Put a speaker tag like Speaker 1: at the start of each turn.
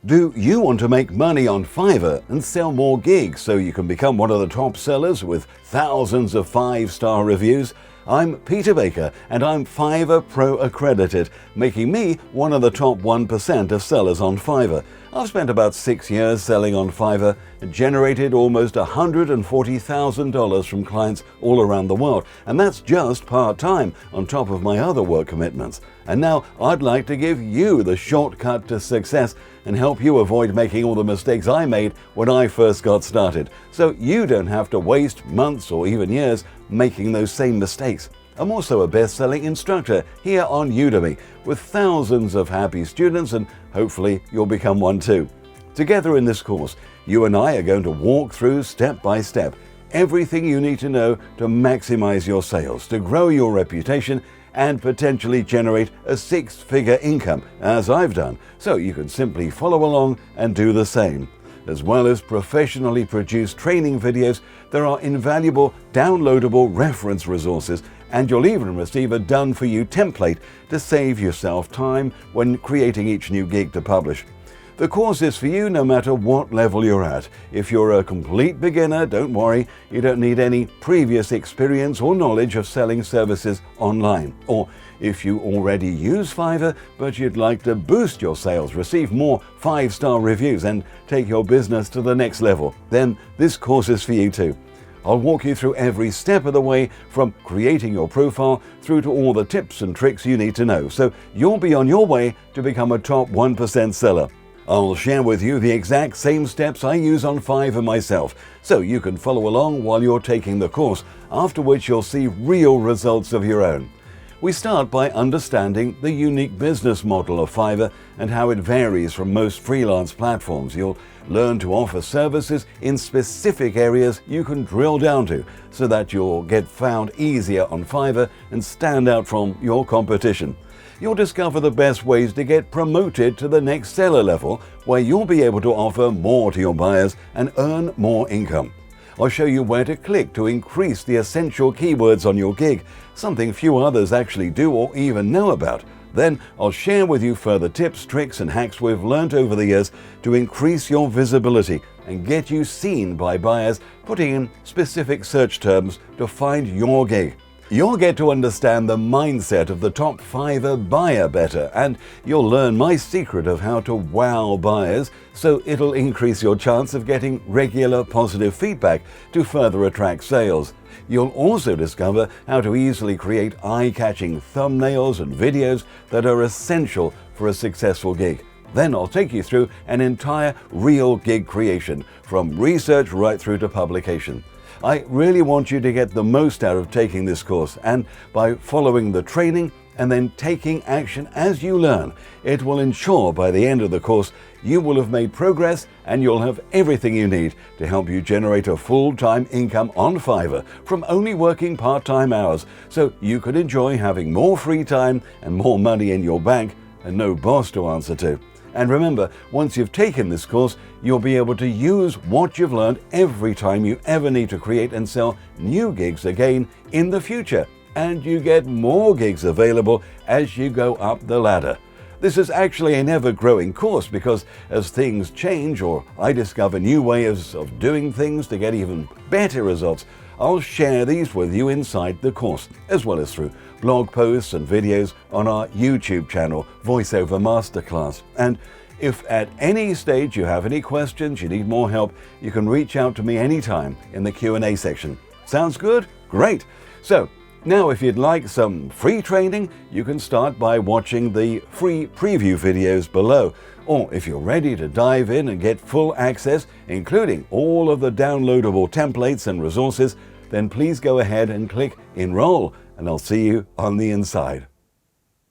Speaker 1: Do you want to make money on Fiverr and sell more gigs so you can become one of the top sellers with thousands of 5-star reviews? I'm Peter Baker and I'm Fiverr Pro accredited, making me one of the top 1% of sellers on Fiverr. I've spent about 6 years selling on Fiverr and generated almost $140,000 from clients all around the world, and that's just part-time on top of my other work commitments. And now I'd like to give you the shortcut to success and help you avoid making all the mistakes I made when I first got started, so you don't have to waste months or even years making those same mistakes. I'm also a best-selling instructor here on Udemy with thousands of happy students, and hopefully you'll become one too. Together in this course, you and I are going to walk through step by step everything you need to know to maximize your sales, to grow your reputation, and potentially generate a 6-figure income, as I've done, so you can simply follow along and do the same. As well as professionally produced training videos, there are invaluable downloadable reference resources, and you'll even receive a done-for-you template to save yourself time when creating each new gig to publish. The course is for you no matter what level you're at. If you're a complete beginner, don't worry, you don't need any previous experience or knowledge of selling services online. Or if you already use Fiverr, but you'd like to boost your sales, receive more 5-star reviews, and take your business to the next level, then this course is for you too. I'll walk you through every step of the way, from creating your profile through to all the tips and tricks you need to know, so you'll be on your way to become a top 1% seller. I'll share with you the exact same steps I use on Fiverr myself, so you can follow along while you're taking the course, after which you'll see real results of your own. We start by understanding the unique business model of Fiverr and how it varies from most freelance platforms. You'll learn to offer services in specific areas you can drill down to, so that you'll get found easier on Fiverr and stand out from your competition. You'll discover the best ways to get promoted to the next seller level, where you'll be able to offer more to your buyers and earn more income. I'll show you where to click to increase the essential keywords on your gig, something few others actually do or even know about. Then I'll share with you further tips, tricks, and hacks we've learned over the years to increase your visibility and get you seen by buyers, putting in specific search terms to find your gig. You'll get to understand the mindset of the top Fiverr buyer better, and you'll learn my secret of how to wow buyers, so it'll increase your chance of getting regular positive feedback to further attract sales. You'll also discover how to easily create eye-catching thumbnails and videos that are essential for a successful gig. Then I'll take you through an entire real gig creation, from research right through to publication. I really want you to get the most out of taking this course, and by following the training and then taking action as you learn, it will ensure by the end of the course you will have made progress and you'll have everything you need to help you generate a full-time income on Fiverr from only working part-time hours, so you can enjoy having more free time and more money in your bank and no boss to answer to. And remember, once you've taken this course, you'll be able to use what you've learned every time you ever need to create and sell new gigs again in the future. And you get more gigs available as you go up the ladder. This is actually an ever-growing course, because as things change or I discover new ways of doing things to get even better results, I'll share these with you inside the course, as well as through blog posts and videos on our YouTube channel, VoiceOver Masterclass. And if at any stage you have any questions, you need more help, you can reach out to me anytime in the Q&A section. Sounds good? Great! So, now if you'd like some free training, you can start by watching the free preview videos below. Or if you're ready to dive in and get full access, including all of the downloadable templates and resources, then please go ahead and click Enroll, and I'll see you on the inside.